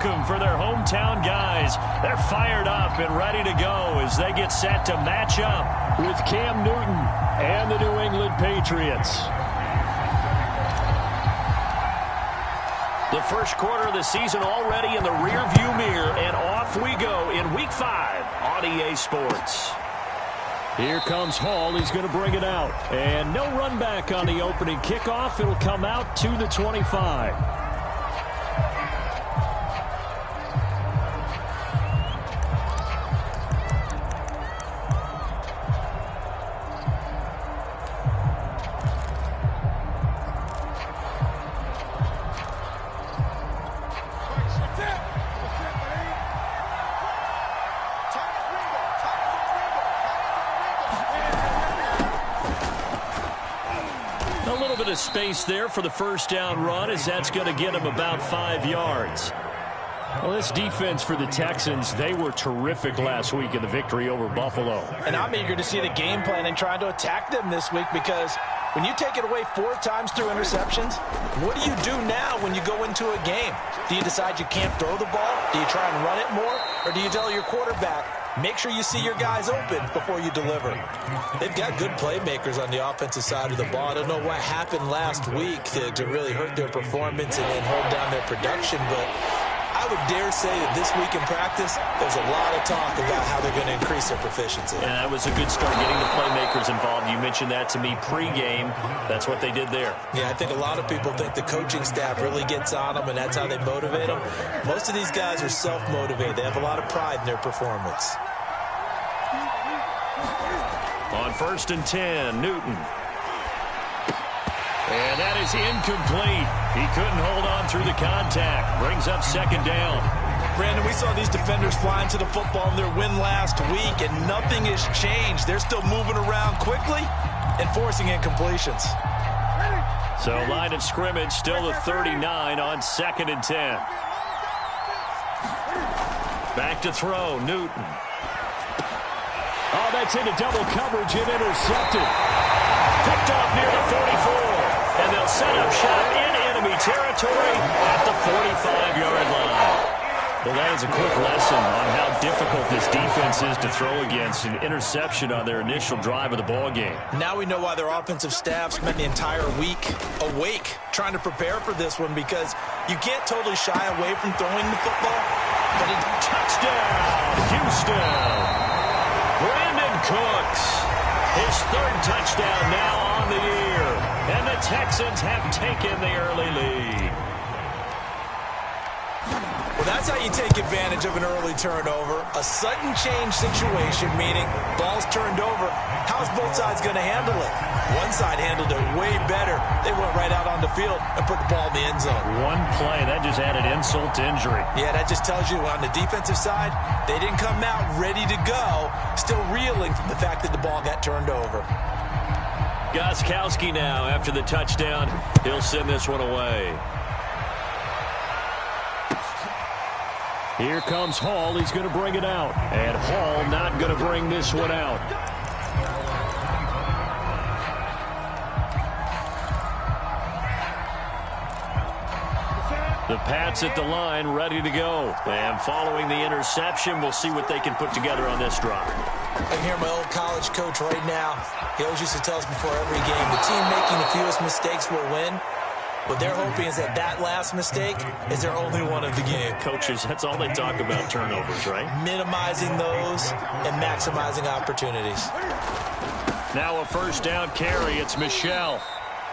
welcome for their hometown guys. They're fired up and ready to go as they get set to match up with Cam Newton and the New England Patriots. The first quarter of the season already in the rearview mirror, and off we go in Week 5 on EA Sports. Here comes Hall. He's going to bring it out. And no run back on the opening kickoff. It'll come out to the 25. Space there for the first down run, as that's going to get him about 5 yards. Well, this defense for the Texans, they were terrific last week in the victory over Buffalo. And I'm eager to see the game plan and trying to attack them this week, because when you take it away 4 times through interceptions, what do you do now when you go into a game? Do you decide you can't throw the ball? Do you try and run it more? Or do you tell your quarterback, make sure you see your guys open before you deliver? They've got good playmakers on the offensive side of the ball. I don't know what happened last week to really hurt their performance and hold down their production, but I would dare say that this week in practice, there's a lot of talk about how they're going to increase their proficiency. And that was a good start, getting the playmakers involved. You mentioned that to me pregame. That's what they did there. Yeah, I think a lot of people think the coaching staff really gets on them, and that's how they motivate them. Most of these guys are self-motivated. They have a lot of pride in their performance. On 1st and 10, Newton. And that is incomplete. He couldn't hold on through the contact. Brings up 2nd down. Brandon, we saw these defenders flying to the football in their win last week, and nothing has changed. They're still moving around quickly and forcing incompletions. So line of scrimmage still the 39 on 2nd and 10. Back to throw, Newton. Oh, that's into double coverage and intercepted. Picked off near the 44. And they'll set up shop in enemy territory at the 45-yard line. Well, that is a quick lesson on how difficult this defense is to throw against. An interception on their initial drive of the ball game. Now we know why their offensive staff spent the entire week awake trying to prepare for this one, because you can't totally shy away from throwing the football. But a touchdown, Houston. Brandon Cooks, his 3rd touchdown now on the year. And the Texans have taken the early lead. Well, that's how you take advantage of an early turnover. A sudden change situation, meaning ball's turned over. How's both sides going to handle it? One side handled it way better. They went right out on the field and put the ball in the end zone. One play, that just added insult to injury. Yeah, that just tells you on the defensive side, they didn't come out ready to go, still reeling from the fact that the ball got turned over. Gostkowski now, after the touchdown, he'll send this one away. Here comes Hall. He's going to bring it out. And Hall not going to bring this one out. The Pats at the line, ready to go. And following the interception, we'll see what they can put together on this drive. I can hear my old college coach right now. He always used to tell us before every game, the team making the fewest mistakes will win. What they're hoping is that that last mistake is their only one of the game. Coaches, that's all they talk about, turnovers, right? Minimizing those and maximizing opportunities. Now a 1st down carry. It's Michel.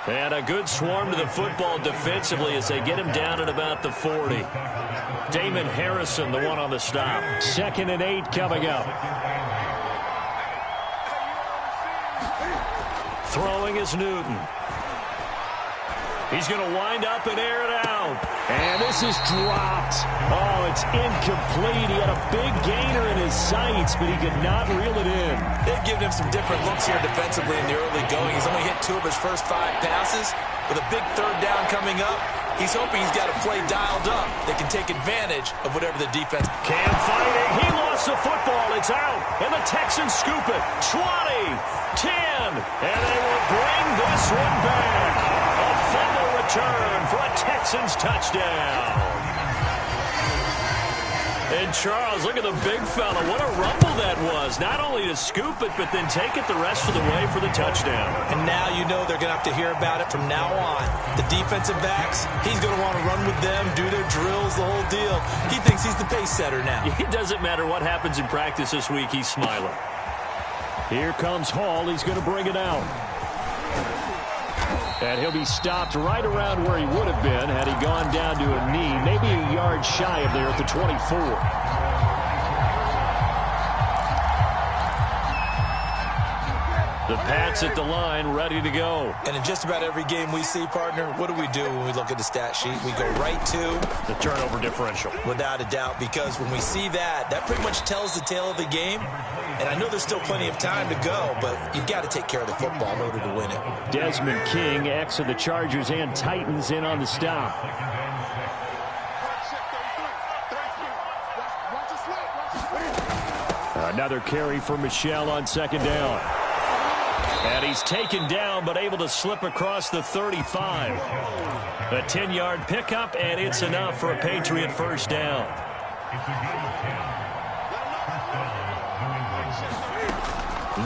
And a good swarm to the football defensively as they get him down at about the 40. Damon Harrison, the one on the stop. 2nd and 8 coming up. Throwing is Newton. He's going to wind up and air it out. And this is dropped. Oh, it's incomplete. He had a big gainer in his sights, but he could not reel it in. They've given him some different looks here defensively in the early going. He's only hit 2 of his first 5 passes. With a big 3rd down coming up, he's hoping he's got a play dialed up that can take advantage of whatever the defense. Cam fighting. He lost the football. It's out. And the Texans scoop it. 20, 10. And they will bring this one back. A fumble return for a Texans touchdown. And Charles, look at the big fella. What a rumble that was. Not only to scoop it, but then take it the rest of the way for the touchdown. And now you know they're going to have to hear about it from now on. The defensive backs, he's going to want to run with them, do their drills, the whole deal. He thinks he's the pace setter now. It doesn't matter what happens in practice this week. He's smiling. Here comes Hall. He's going to bring it out. And he'll be stopped right around where he would have been had he gone down to a knee, maybe a yard shy of there at the 24. The Pats at the line, ready to go. And in just about every game we see, partner, what do we do when we look at the stat sheet? We go right to the turnover differential. Without a doubt, because when we see that, that pretty much tells the tale of the game. And I know there's still plenty of time to go, but you've got to take care of the football in order to win it. Desmond King, ex of the Chargers and Titans, in on the stop. Another carry for Michel on second down. And he's taken down, but able to slip across the 35. A 10-yard pickup, and it's enough for a Patriot first down.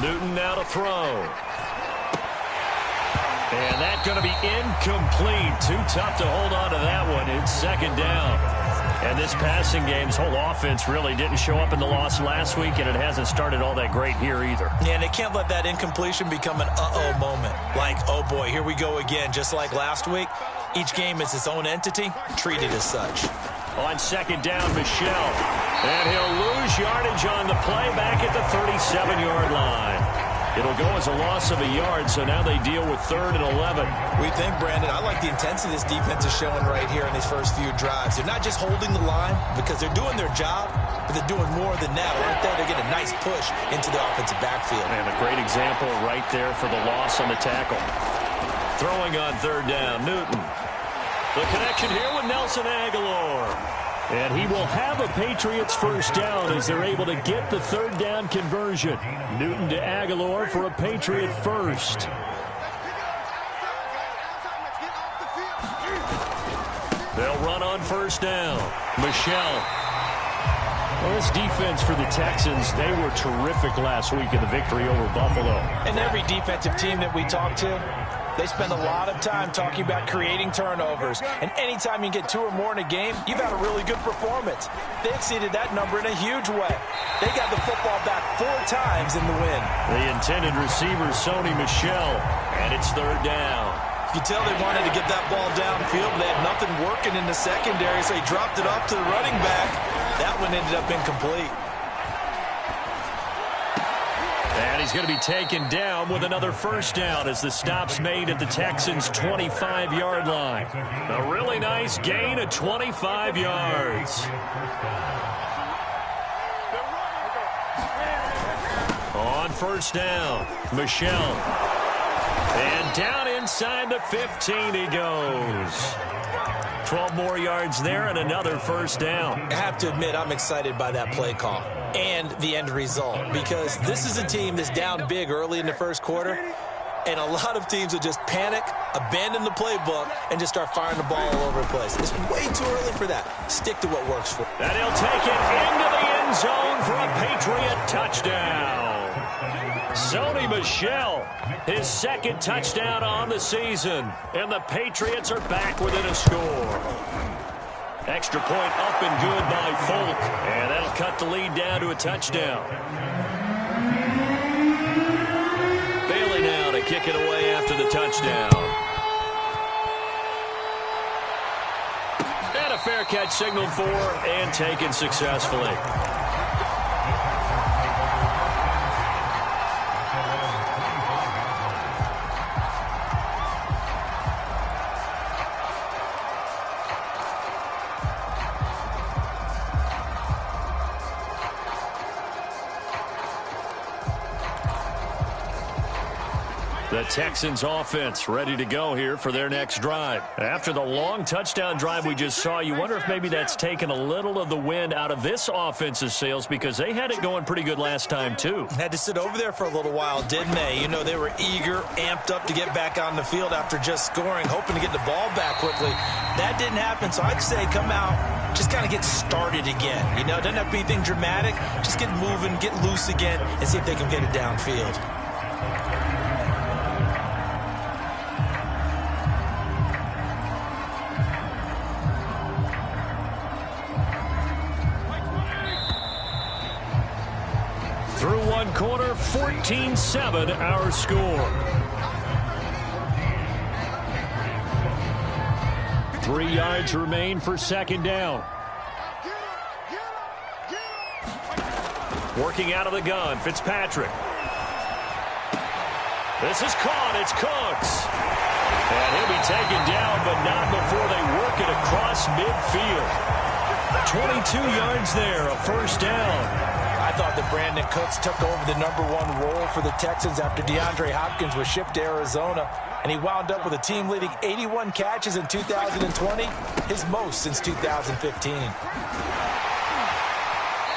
Newton now to throw. And that's going to be incomplete. Too tough to hold on to that one. It's second down. And this passing game's whole offense really didn't show up in the loss last week, and it hasn't started all that great here either. Yeah, and they can't let that incompletion become an uh-oh moment. Like, oh boy, here we go again. Just like last week, each game is its own entity, treated as such. On second down, Michel. And he'll lose yardage on the play back at the 37-yard line. It'll go as a loss of a yard, so now they deal with 3rd and 11. We think, Brandon, I like the intensity this defense is showing right here in these first few drives. They're not just holding the line because they're doing their job, but they're doing more than that, aren't they? They're getting a nice push into the offensive backfield. And a great example right there for the loss on the tackle. Throwing on 3rd down, Newton. The connection here with Nelson Agholor. And he will have a Patriots first down as they're able to get the 3rd down conversion. Newton to Agholor for a Patriot first. They'll run on first down. Michel. Well, this defense for the Texans, they were terrific last week in the victory over Buffalo. And every defensive team that we talk to, they spend a lot of time talking about creating turnovers. And anytime you get 2 or more in a game, you've had a really good performance. They exceeded that number in a huge way. They got the football back 4 times in the win. The intended receiver, Sony Michel, and it's 3rd down. You can tell they wanted to get that ball downfield, but they had nothing working in the secondary, so he dropped it off to the running back. That one ended up incomplete. And he's going to be taken down with another first down as the stop's made at the Texans' 25-yard line. A really nice gain of 25 yards. On first down, Michel. And down inside the 15 he goes. 12 more yards there and another first down. I have to admit, I'm excited by that play call and the end result, because this is a team that's down big early in the first quarter, and a lot of teams will just panic, abandon the playbook, and just start firing the ball all over the place. It's way too early for that. Stick to what works for you. And he'll take it into the end zone for a Patriot touchdown. Sony Michel, his 2nd touchdown on the season, and the Patriots are back within a score. Extra point up and good by Folk, and that'll cut the lead down to a touchdown. Bailey now to kick it away after the touchdown. And a fair catch signaled for and taken successfully. The Texans offense ready to go here for their next drive. After the long touchdown drive we just saw, you wonder if maybe that's taken a little of the wind out of this offense's sails, because they had it going pretty good last time too. Had to sit over there for a little while, didn't they? You know, they were eager, amped up to get back on the field after just scoring, hoping to get the ball back quickly. That didn't happen, so I'd say come out, just kind of get started again. You know, it doesn't have to be anything dramatic. Just get moving, get loose again, and see if they can get it downfield. Through one quarter, 14-7 our score. 3 yards remain for second down. Working out of the gun, Fitzpatrick. This is caught. It's Cooks. And he'll be taken down, but not before they work it across midfield. 22 yards there, a first down. I thought that Brandon Cooks took over the #1 role for the Texans after DeAndre Hopkins was shipped to Arizona, and he wound up with a team-leading 81 catches in 2020, his most since 2015.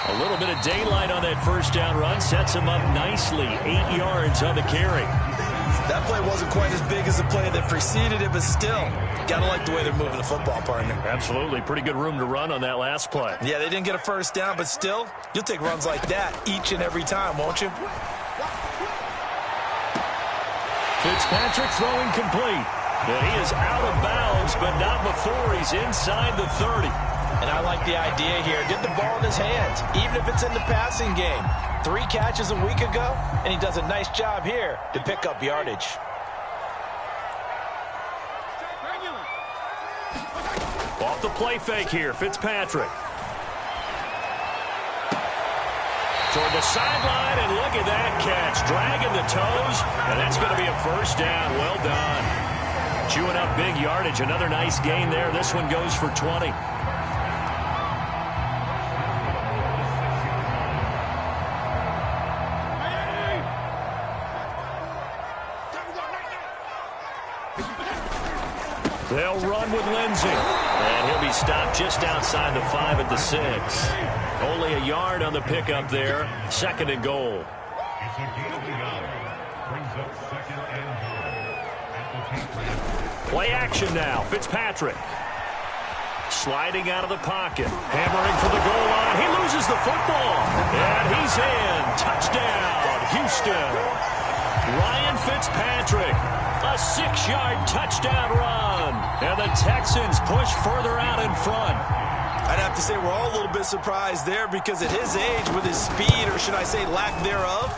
A little bit of daylight on that first down run sets him up nicely. 8 yards on the carry. That play wasn't quite as big as the play that preceded it, but still, gotta like the way they're moving the football, partner. Absolutely. Pretty good room to run on that last play. Yeah, they didn't get a first down, but still, you'll take runs like that each and every time, won't you? Fitzpatrick throwing complete. And he is out of bounds, but not before he's inside the 30. And I like the idea here. Get the ball in his hands, even if it's in the passing game. 3 catches a week ago, and he does a nice job here to pick up yardage. Off the play fake here, Fitzpatrick. Toward the sideline, and look at that catch. Dragging the toes, and that's going to be a first down. Well done. Chewing up big yardage. Another nice gain there. This one goes for 20. They'll run with Lindsey. And he'll be stopped just outside the 5 at the 6. Only a yard on the pickup there. 2nd and goal. Play action now. Fitzpatrick. Sliding out of the pocket. Hammering for the goal line. He loses the football. And he's in. Touchdown, Houston. Ryan Fitzpatrick. A 6-yard touchdown run. And the Texans push further out in front. I'd have to say we're all a little bit surprised there because at his age, with his speed, or should I say lack thereof,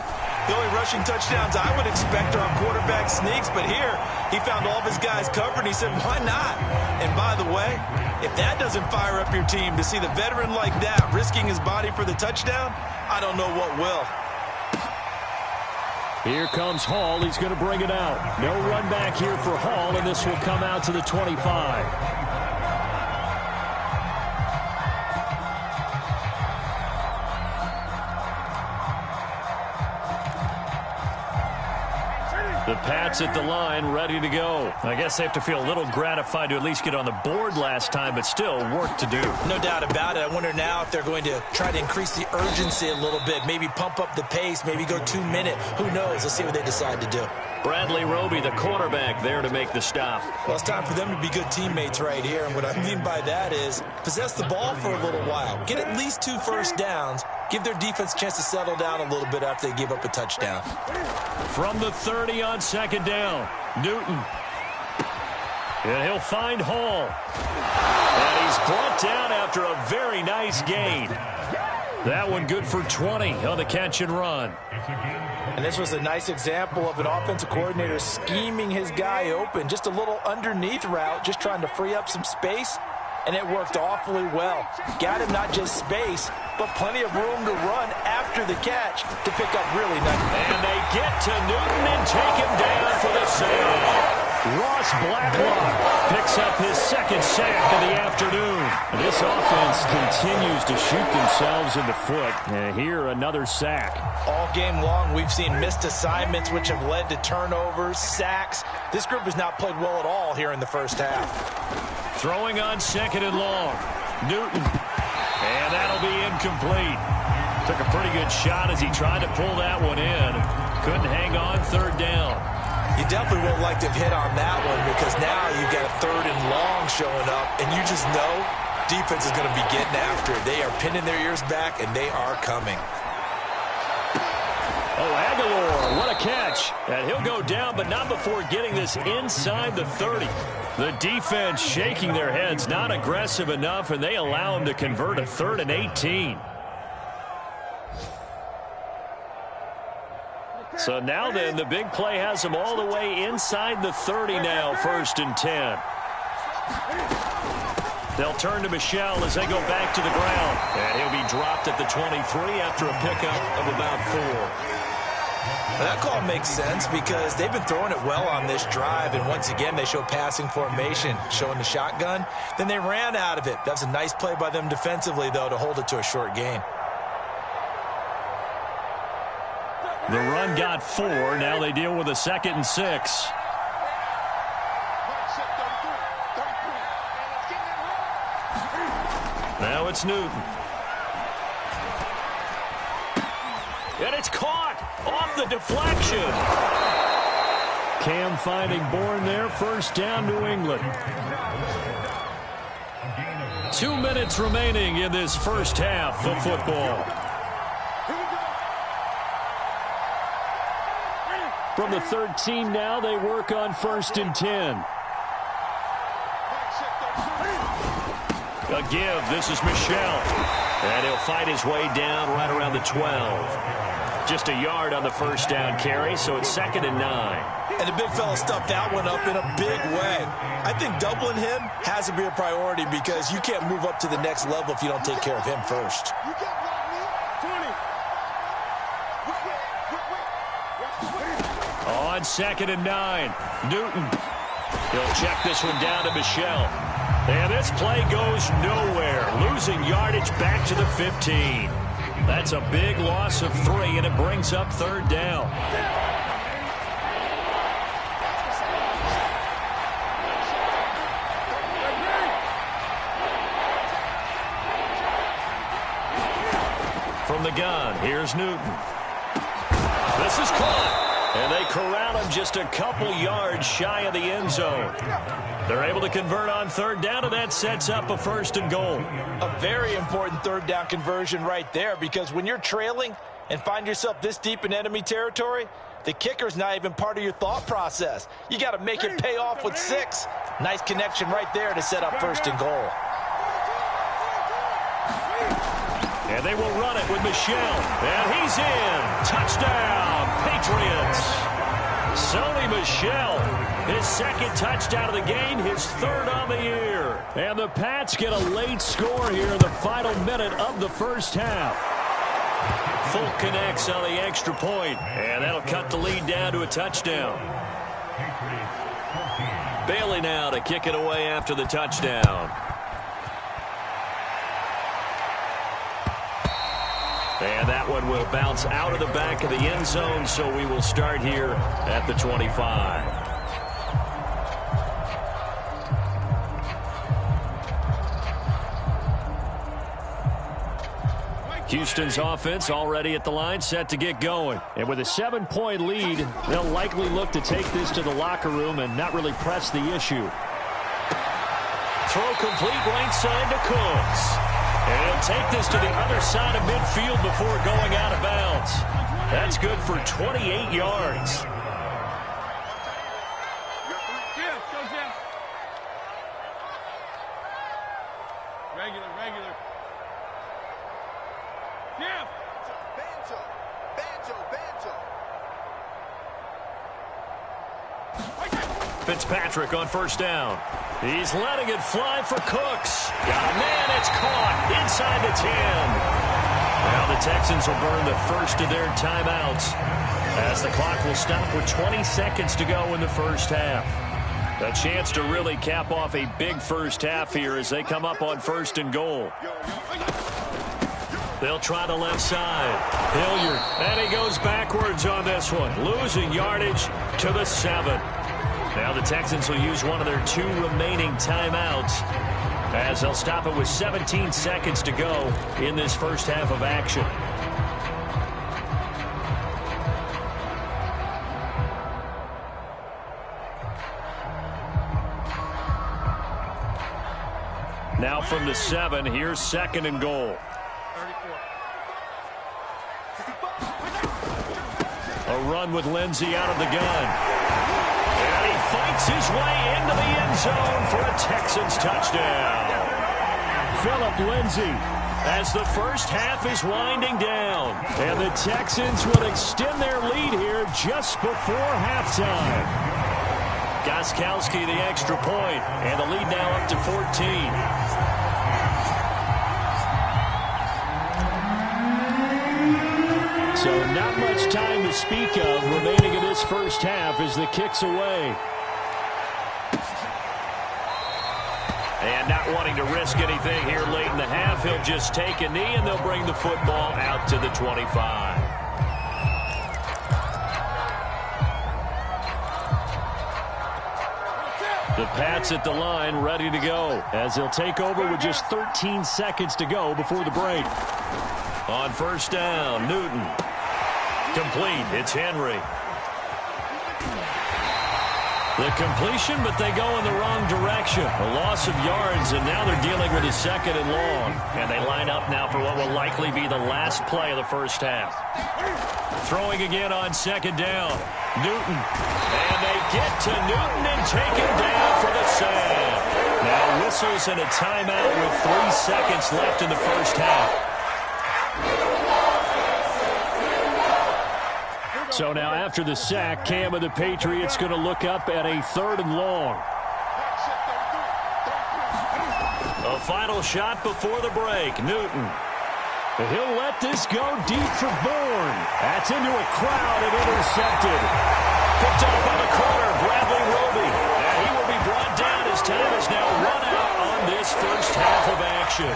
the only rushing touchdowns I would expect are on quarterback sneaks. But here, he found all of his guys covered, and he said, why not? And by the way, if that doesn't fire up your team to see the veteran like that risking his body for the touchdown, I don't know what will. Here comes Hall. He's going to bring it out. No run back here for Hall, and this will come out to the 25. The Pats at the line, ready to go. I guess they have to feel a little gratified to at least get on the board last time, but still work to do. No doubt about it. I wonder now if they're going to try to increase the urgency a little bit, maybe pump up the pace, maybe go 2-minute. Who knows? Let's see what they decide to do. Bradley Roby, the quarterback, there to make the stop. Well, it's time for them to be good teammates right here, and what I mean by that is possess the ball for a little while. Get at least 2 first downs. Give their defense a chance to settle down a little bit after they give up a touchdown. From the 30 on 2nd down, Newton. And he'll find Hall. And he's brought down after a very nice gain. That one good for 20 on the catch and run. And this was a nice example of an offensive coordinator scheming his guy open. Just a little underneath route, just trying to free up some space. And it worked awfully well. Got him not just space, but plenty of room to run after the catch to pick up really nice. And they get to Newton and take him down for the save. Ross Blacklock picks up his 2nd sack of the afternoon. This offense continues to shoot themselves in the foot. And here, another sack. All game long, we've seen missed assignments, which have led to turnovers, sacks. This group has not played well at all here in the first half. Throwing on 2nd and long. Newton. And that'll be incomplete. Took a pretty good shot as he tried to pull that one in. Couldn't hang on 3rd down. You definitely would like to have hit on that one because now you've got a 3rd and long showing up, and you just know defense is going to be getting after it. They are pinning their ears back, and they are coming. Oh, Aguilar, what a catch. And he'll go down, but not before getting this inside the 30. The defense shaking their heads, not aggressive enough, and they allow him to convert a 3rd and 18. So now then, the big play has them all the way inside the 30 now, 1st and 10. They'll turn to Michel as they go back to the ground. And he'll be dropped at the 23 after a pickup of about 4. That call makes sense because they've been throwing it well on this drive, and once again they show passing formation, showing the shotgun. Then they ran out of it. That's a nice play by them defensively, though, to hold it to a short gain. The run got 4. Now they deal with a 2nd and 6. Now it's Newton. And it's caught off the deflection. Cam finding Bourne there. 1st down, New England. 2 minutes remaining in this first half of football. From the 13 now, they work on 1st and 10. A give. This is Michel. And he'll fight his way down right around the 12. Just a yard on the 1st down carry, so it's 2nd and 9. And the big fella stuffed that one up in a big way. I think doubling him has to be a priority because you can't move up to the next level if you don't take care of him first. On 2nd and 9, Newton. He'll check this one down to Michel. And this play goes nowhere. Losing yardage back to the 15. That's a big loss of 3, and it brings up 3rd down. From the gun, here's Newton. This is caught. And they corral him just a couple yards shy of the end zone. They're able to convert on 3rd down, and that sets up a 1st and goal. A very important 3rd down conversion right there, because when you're trailing and find yourself this deep in enemy territory, the kicker's not even part of your thought process. You got to make it pay off with 6. Nice connection right there to set up 1st and goal. And they will run it with Michel. And he's in. Touchdown, Patriots. Sony Michel, his 2nd touchdown of the game, his 3rd on the year. And the Pats get a late score here in the final minute of the first half. Folk connects on the extra point, and that'll cut the lead down to a touchdown. Bailey now to kick it away after the touchdown. And that one will bounce out of the back of the end zone, so we will start here at the 25. Houston's offense already at the line, set to get going. And with a 7-point lead, they'll likely look to take this to the locker room and not really press the issue. Throw complete right side to Cooks. And he'll take this to the other side of midfield before going out of bounds. That's good for 28 yards. Regular. Yeah. Banjo. Fitzpatrick on 1st down. He's letting it fly for Cooks. Got a man, it's caught inside the 10. Now the Texans will burn the first of their timeouts as the clock will stop with 20 seconds to go in the first half. A chance to really cap off a big first half here as they come up on 1st and goal. They'll try the left side. Hilliard, and he goes backwards on this one, losing yardage to the 7. Now the Texans will use one of their 2 remaining timeouts as they'll stop it with 17 seconds to go in this first half of action. Now from the 7, here's 2nd and goal. A run with Lindsey out of the gun. And he fights his way into the end zone for a Texans touchdown. Phillip Lindsay, as the first half is winding down. And the Texans will extend their lead here just before halftime. Gostkowski the extra point, and the lead now up to 14. So not much time to speak of remaining in this first half as the kick's away. And not wanting to risk anything here late in the half, he'll just take a knee and they'll bring the football out to the 25. The Pats at the line ready to go as he'll take over with just 13 seconds to go before the break. On first down, Newton. Complete. It's Henry. The completion, but they go in the wrong direction. A loss of yards, and now they're dealing with a 2nd and long. And they line up now for what will likely be the last play of the first half. Throwing again on 2nd down. Newton. And they get to Newton and take him down for the sack. Now whistles and a timeout with 3 seconds left in the first half. So now after the sack, Cam of the Patriots going to look up at a 3rd and long. A final shot before the break. Newton. He'll let this go deep for Bourne. That's into a crowd and intercepted. Picked up by the corner, Bradley Roby. And he will be brought down as time is now run out on this first half of action.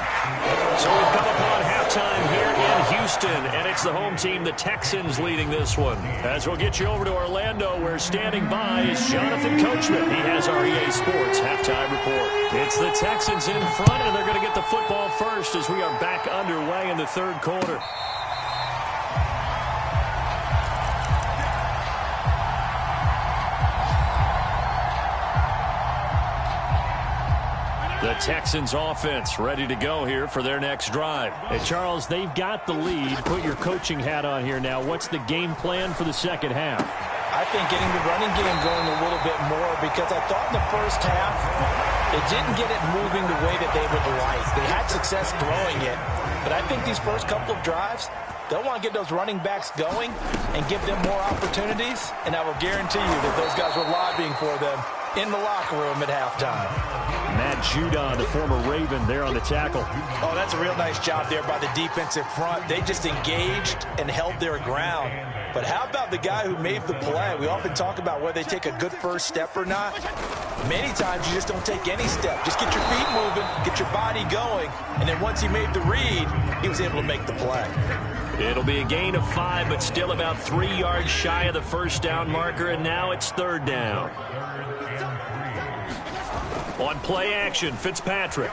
So we've come upon halftime here in Houston, and it's the home team, the Texans, leading this one. As we'll get you over to Orlando, where standing by is Jonathan Coachman. He has our EA Sports halftime report. It's the Texans in front, and they're going to get the football first as we are back underway in the 3rd quarter. The Texans offense ready to go here for their next drive. Hey, Charles, they've got the lead. Put your coaching hat on here now. What's the game plan for the second half? I think getting the running game going a little bit more, because I thought in the first half they didn't get it moving the way that they would like. They had success throwing it, but I think these first couple of drives, they'll want to get those running backs going and give them more opportunities, and I will guarantee you that those guys were lobbying for them in the locker room at halftime. Matt Judon, the former Raven, there on the tackle. Oh, that's a real nice job there by the defensive front. They just engaged and held their ground. But how about the guy who made the play? We often talk about whether they take a good first step or not. Many times you just don't take any step. Just get your feet moving, get your body going, and then once he made the read, he was able to make the play. It'll be a gain of 5, but still about 3 yards shy of the first down marker, and now it's 3rd down. On play action, Fitzpatrick.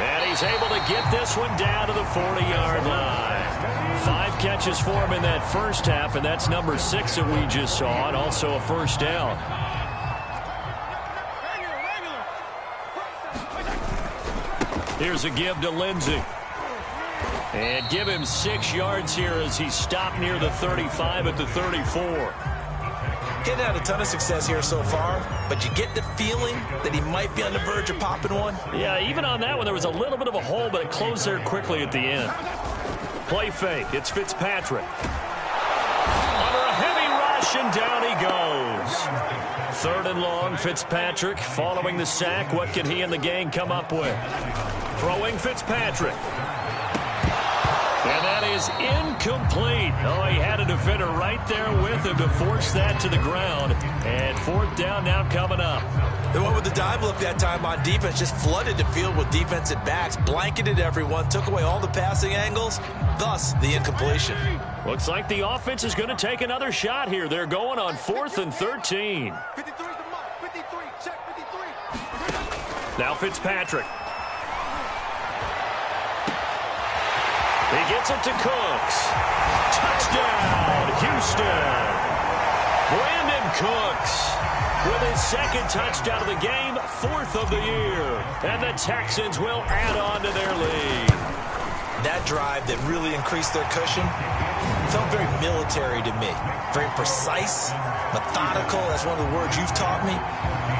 And he's able to get this one down to the 40-yard line. 5 catches for him in that first half, and that's number 6 that we just saw, and also a first down. Here's a give to Lindsey. And give him 6 yards here as he stopped near the 35 at the 34. Getting had a ton of success here so far, but you get the feeling that he might be on the verge of popping one. Yeah, even on that one, there was a little bit of a hole, but it closed there quickly at the end. Play fake. It's Fitzpatrick. Under a heavy rush, and down he goes. 3rd and long, Fitzpatrick following the sack. What can he and the gang come up with? Throwing Fitzpatrick. And that is incomplete. Oh, he had a defender right there with him to force that to the ground. And 4th down now coming up. They went with the dive look that time on defense, just flooded the field with defensive backs, blanketed everyone, took away all the passing angles, thus the incompletion. Looks like the offense is going to take another shot here. They're going on 4th and 13. 53 is the mark. 53, check 53. Now Fitzpatrick. He gets it to Cooks. Touchdown, Houston. Brandon Cooks with his 2nd touchdown of the game, 4th of the year. And the Texans will add on to their lead. That drive that really increased their cushion felt very military to me. Very precise, methodical. That's one of the words you've taught me.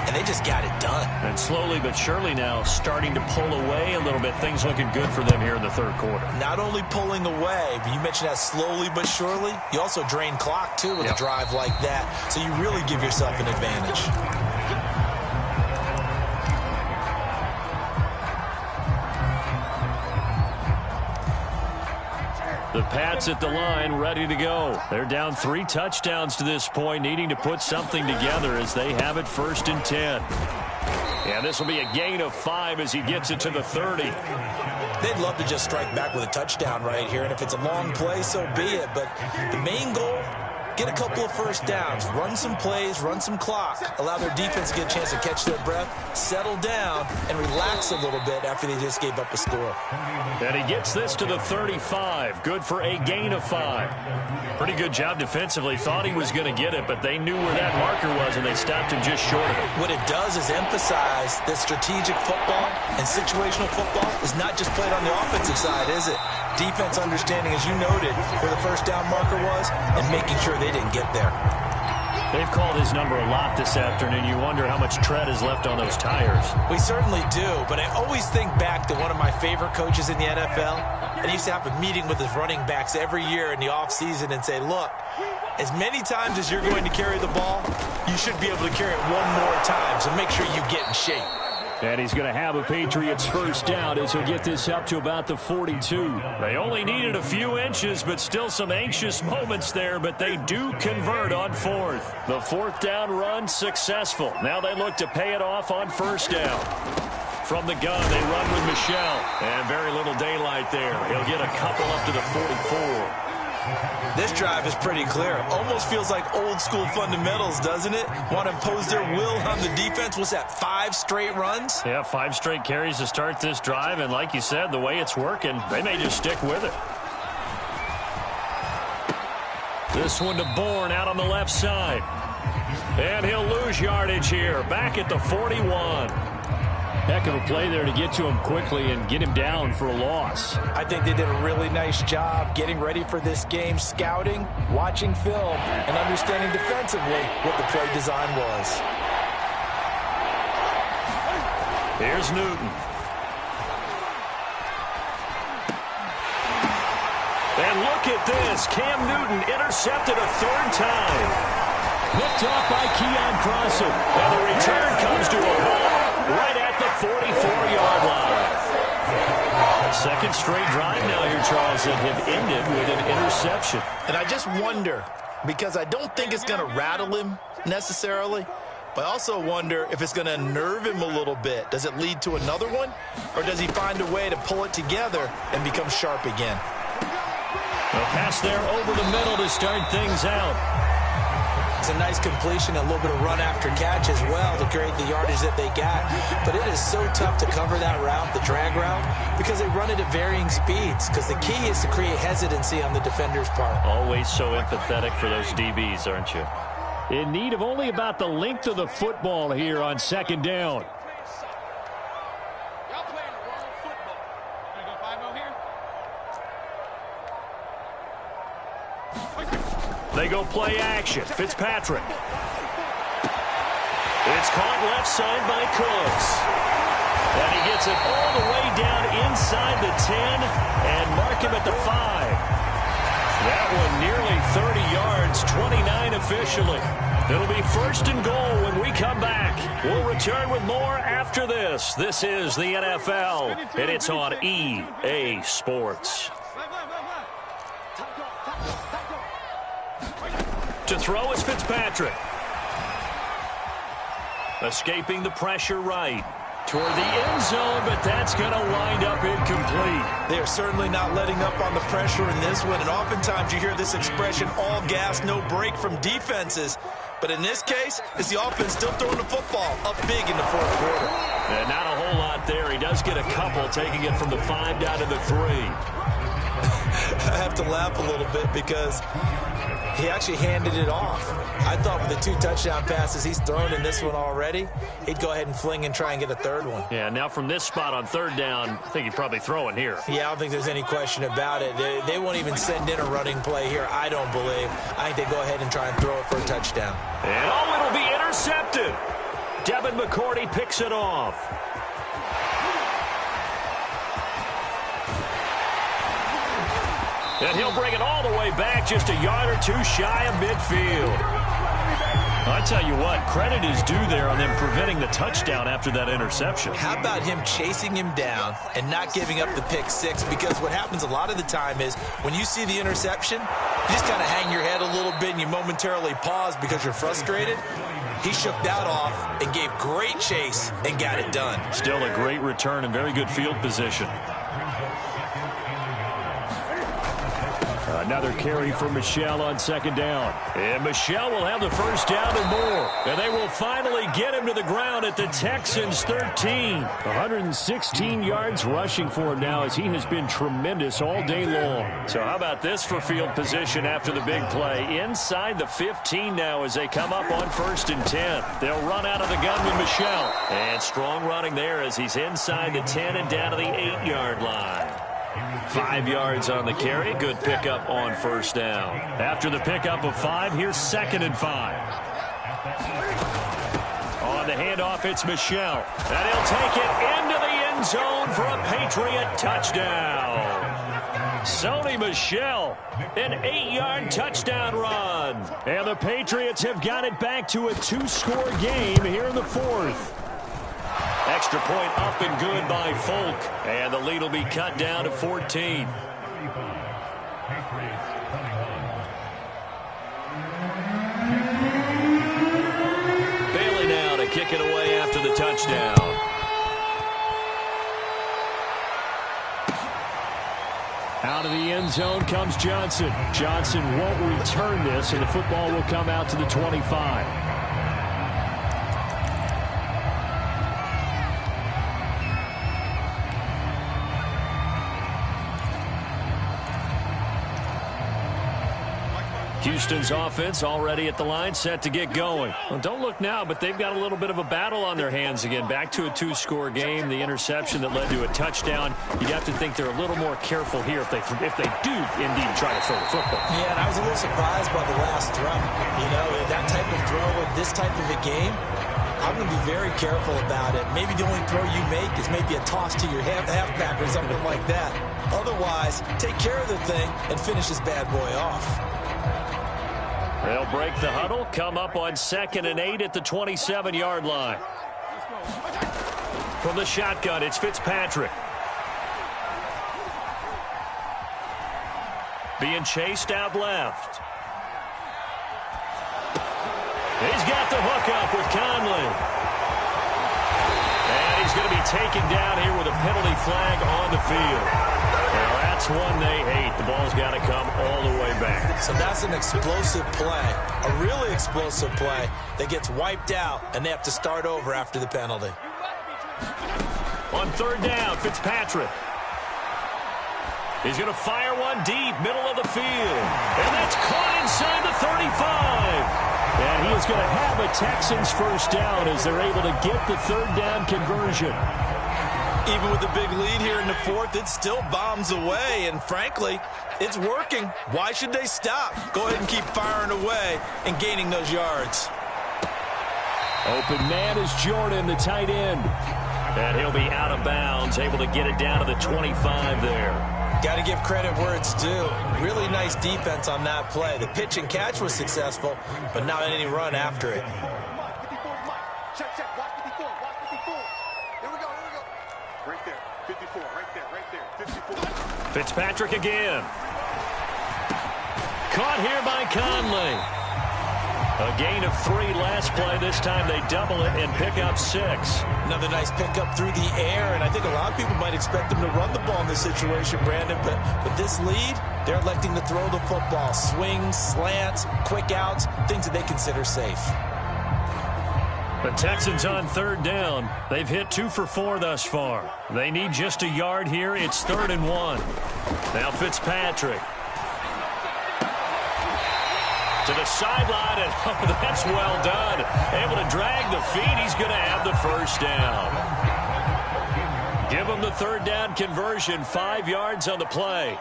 And they just got it done. And slowly but surely now starting to pull away a little bit. Things looking good for them here in the third quarter. Not only pulling away, but you mentioned that slowly but surely. You also drain clock, too, with a drive like that. So you really give yourself an advantage. The Pats at the line, ready to go. They're down 3 touchdowns to this point, needing to put something together as they have it 1st and 10. Yeah, this will be a gain of 5 as he gets it to the 30. They'd love to just strike back with a touchdown right here, and if it's a long play, so be it. But the main goal, get a couple of first downs, run some plays, run some clock, allow their defense to get a chance to catch their breath, settle down, and relax a little bit after they just gave up a score. And he gets this to the 35. Good for a gain of 5. Pretty good job defensively. Thought he was going to get it, but they knew where that marker was, and they stopped him just short of it. What it does is emphasize that strategic football and situational football is not just played on the offensive side, is it? Defense understanding, as you noted, where the first down marker was and making sure they didn't get there. They've called his number a lot this afternoon. You wonder how much tread is left on those tires. We certainly do, but I always think back to one of my favorite coaches in the NFL. And he used to have a meeting with his running backs every year in the offseason and say, look, as many times as you're going to carry the ball, you should be able to carry it one more time, so make sure you get in shape. And he's going to have a Patriots first down as he'll get this up to about the 42. They only needed a few inches, but still some anxious moments there, but they do convert on 4th. The 4th down run successful. Now they look to pay it off on 1st down. From the gun, they run with Michel, and very little daylight there. He'll get a couple up to the 44. This drive is pretty clear. Almost feels like old school fundamentals, doesn't it? Want to impose their will on the defense. What's that, 5 straight runs? Yeah, 5 straight carries to start this drive, and like you said, the way it's working, they may just stick with it. This one to Bourne out on the left side. And he'll lose yardage here, back at the 41. Heck of a play there to get to him quickly and get him down for a loss. I think they did a really nice job getting ready for this game, scouting, watching film, and understanding defensively what the play design was. Here's Newton. And look at this. Cam Newton intercepted a 3rd time. Picked off by Keon Crossen. And the return comes to a ball right at the 44-yard line. Second straight drive now here, Charles, that have ended with an interception. And I just wonder, because I don't think it's going to rattle him necessarily, but I also wonder if it's going to unnerve him a little bit. Does it lead to another one, or does he find a way to pull it together and become sharp again? A pass there over the middle to start things out. It's a nice completion, a little bit of run after catch as well to create the yardage that they got. But it is so tough to cover that route, the drag route, because they run it at varying speeds. Because the key is to create hesitancy on the defender's part. Always so empathetic for those DBs, aren't you? In need of only about the length of the football here on 2nd down. Y'all playing the wrong football. Gonna go 5-0 here? They go play action. Fitzpatrick. It's caught left side by Cooks. And he gets it all the way down inside the 10 and mark him at the 5. That one nearly 30 yards, 29 officially. It'll be 1st and goal when we come back. We'll return with more after this. This is the NFL, and it's on EA Sports. To throw is Fitzpatrick. Escaping the pressure right. Toward the end zone, but that's going to wind up incomplete. They are certainly not letting up on the pressure in this one, and oftentimes you hear this expression, all gas, no break from defenses. But in this case, it's the offense still throwing the football up big in the 4th quarter. And not a whole lot there. He does get a couple, taking it from the 5 down to the 3. I have to laugh a little bit because He actually handed it off. I thought with the 2 touchdown passes he's thrown in this one already, he'd go ahead and fling and try and get a third one. Yeah, now from this spot on 3rd down, I think he'd probably throw it here. Yeah, I don't think there's any question about it. They won't even send in a running play here, I don't believe. I think they go ahead and try and throw it for a touchdown. And it'll be intercepted. Devin McCourty picks it off. And he'll bring it all the way back, just a yard or 2 shy of midfield. I tell you what, credit is due there on them preventing the touchdown after that interception. How about him chasing him down and not giving up the pick 6? Because what happens a lot of the time is when you see the interception, you just kind of hang your head a little bit and you momentarily pause because you're frustrated. He shook that off and gave great chase and got it done. Still a great return and very good field position. Another carry for Michel on 2nd down. And Michel will have the 1st down and more. And they will finally get him to the ground at the Texans' 13. 116 yards rushing for him now as he has been tremendous all day long. So how about this for field position after the big play? Inside the 15 now as they come up on 1st and 10. They'll run out of the gun with Michel. And strong running there as he's inside the 10 and down to the 8-yard line. 5 yards on the carry. Good pickup on 1st down. After the pickup of 5, here's 2nd and 5. On the handoff, it's Michel. And he'll take it into the end zone for a Patriot touchdown. Sony Michel, an 8-yard touchdown run. And the Patriots have got it back to a 2-score game here in the 4th. Extra point up and good by Folk. And the lead will be cut down to 14. Bailey now to kick it away after the touchdown. Out of the end zone comes Johnson. Johnson won't return this, and the football will come out to the 25. Houston's offense already at the line, set to get going. Well, don't look now, but they've got a little bit of a battle on their hands again. Back to a 2-score game. The interception that led to a touchdown. You'd have to think they're a little more careful here if they do indeed try to throw the football. Yeah, and I was a little surprised by the last throw. You know, that type of throw in this type of a game, I'm going to be very careful about it. Maybe the only throw you make is maybe a toss to your halfback or something like that. Otherwise, take care of the thing and finish this bad boy off. They'll break the huddle, come up on 2nd and 8 at the 27-yard line. From the shotgun, it's Fitzpatrick. Being chased out left. He's got the hook up with Conley. And he's going to be taken down here with a penalty flag on the field. Well, that's one they hate. The ball's got to come all the way back. So that's an explosive play, a really explosive play that gets wiped out, and they have to start over after the penalty. On 3rd down, Fitzpatrick. He's going to fire one deep, middle of the field. And that's caught inside the 35. And he is going to have a Texans 1st down as they're able to get the 3rd down conversion. Even with the big lead here in the 4th, it still bombs away, and frankly, it's working. Why should they stop? Go ahead and keep firing away and gaining those yards. Open man is Jordan, the tight end. And he'll be out of bounds, able to get it down to the 25 there. Got to give credit where it's due. Really nice defense on that play. The pitch and catch was successful, but not any run after it. Check, watch 54, watch 54. Here we go. Right there, 54, right there, 54. Fitzpatrick again. Caught here by Conley. A gain of 3 last play. This time they double it and pick up 6. Another nice pickup through the air, and I think a lot of people might expect them to run the ball in this situation, Brandon, but with this lead, they're electing to throw the football. Swings, slants, quick outs, things that they consider safe. The Texans on 3rd down. They've hit 2 for 4 thus far. They need just a yard here. It's 3rd and 1. Now Fitzpatrick. To the sideline, and that's well done. Able to drag the feet. He's going to have the first down. Give him the third down conversion. 5 yards on the play.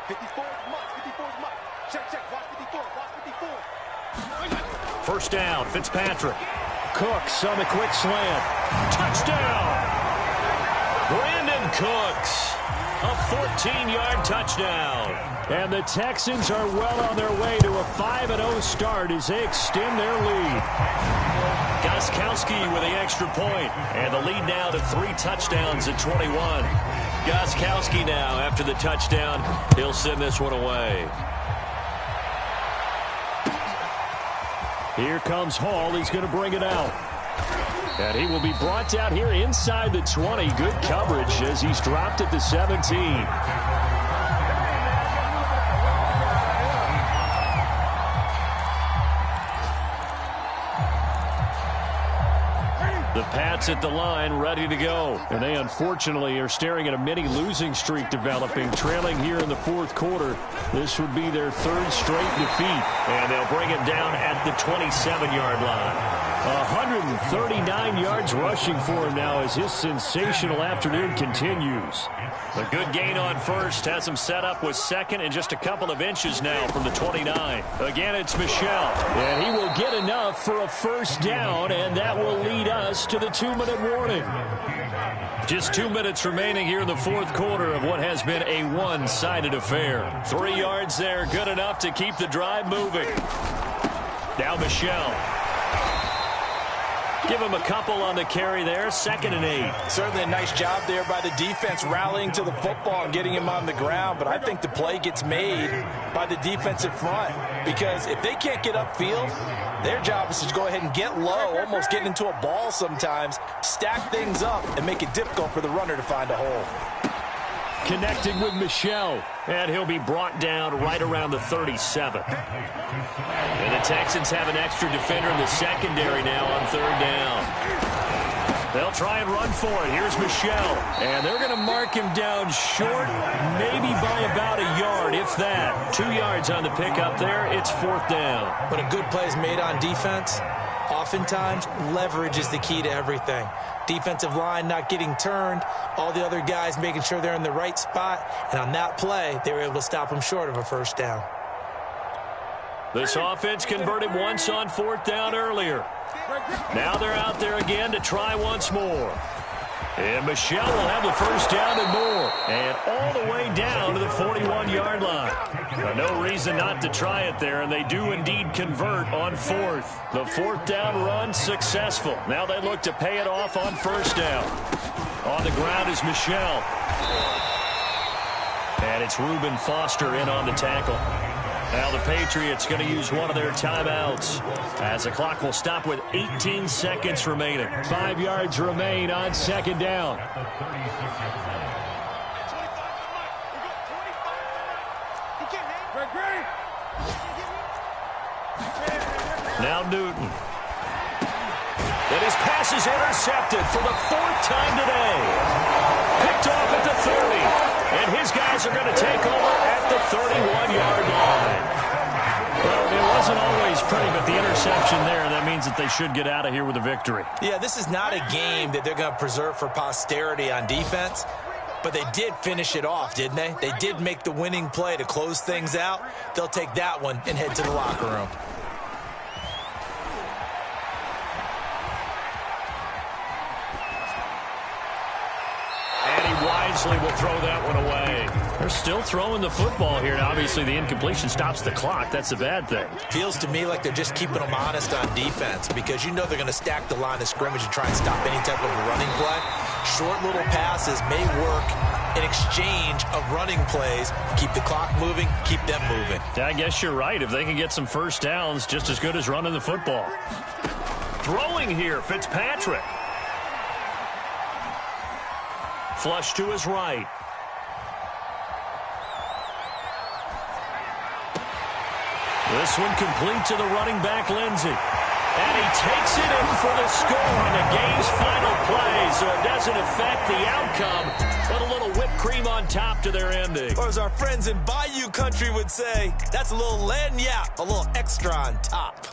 54 is Mike. 54 is Mike. Check. Watch 54. Watch 54. First down, Fitzpatrick. Cooks on the quick slant. Touchdown! Brandon Cooks. A 14-yard touchdown. And the Texans are well on their way to a 5-0 start as they extend their lead. Gostkowski with the extra point. And the lead now to 3 touchdowns at 21. Gostkowski now, after the touchdown, he'll send this one away. Here comes Hall. He's going to bring it out. And he will be brought down here inside the 20. Good coverage as he's dropped at the 17. The Pats at the line, ready to go. And they unfortunately are staring at a mini losing streak developing, trailing here in the fourth quarter. This would be their 3rd straight defeat. And they'll bring it down at the 27-yard line. 139 yards rushing for him now as his sensational afternoon continues. A good gain on first has him set up with second and just a couple of inches now from the 29. Again, it's Michel. And he will get enough for a first down, and that will lead us to the 2-minute warning. Just 2 minutes remaining here in the fourth quarter of what has been a one-sided affair. 3 yards there, good enough to keep the drive moving. Now Michel. Give him a couple on the carry there. 2nd and 8. Certainly a nice job there by the defense rallying to the football and getting him on the ground. But I think the play gets made by the defensive front. Because if they can't get upfield, their job is to go ahead and get low, almost get into a ball sometimes, stack things up, and make it difficult for the runner to find a hole. Connecting with Michel, and he'll be brought down right around the 37. And the Texans have an extra defender in the secondary now on 3rd down. They'll try and run for it. Here's Michel, and they're going to mark him down short, maybe by about a yard, if that. 2 yards on the pickup there. It's 4th down. When a good play is made on defense, oftentimes leverage is the key to everything. Defensive line not getting turned, all the other guys making sure they're in the right spot, and on that play, they were able to stop them short of a first down. This offense converted once on 4th down earlier. Now they're out there again to try once more. And Michel will have the first down and more. And all the way down to the 41-yard line. No reason not to try it there, and they do indeed convert on 4th. The 4th down run successful. Now they look to pay it off on 1st down. On the ground is Michel. And it's Reuben Foster in on the tackle. Now the Patriots going to use one of their timeouts as the clock will stop with 18 seconds remaining. 5 yards remain on 2nd down. Now Newton. And his pass is intercepted for the 4th time today. Picked off at the 30. And his guys are going to take over at the 31-yard line. Well, it wasn't always pretty, but the interception there, that means that they should get out of here with a victory. Yeah, this is not a game that they're going to preserve for posterity on defense, but they did finish it off, didn't they? They did make the winning play to close things out. They'll take that one and head to the locker room. Wisely will throw that one away. They're still throwing the football here. Now, obviously, the incompletion stops the clock. That's a bad thing. Feels to me like they're just keeping them honest on defense because you know they're going to stack the line of scrimmage and try and stop any type of a running play. Short little passes may work in exchange of running plays. Keep the clock moving, keep them moving. I guess you're right. If they can get some first downs, just as good as running the football. Throwing here, Fitzpatrick. Flush to his right. This one complete to the running back, Lindsey. And he takes it in for the score on the game's final play, so it doesn't affect the outcome, but a little whipped cream on top to their ending. Or as our friends in Bayou Country would say, that's a little lagniappe, a little extra on top.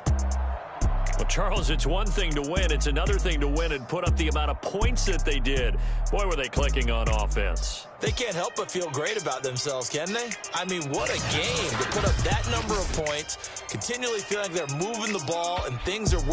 Well, Charles, it's one thing to win. It's another thing to win and put up the amount of points that they did. Boy, were they clicking on offense. They can't help but feel great about themselves, can they? I mean, what a game to put up that number of points, continually feeling like they're moving the ball and things are working.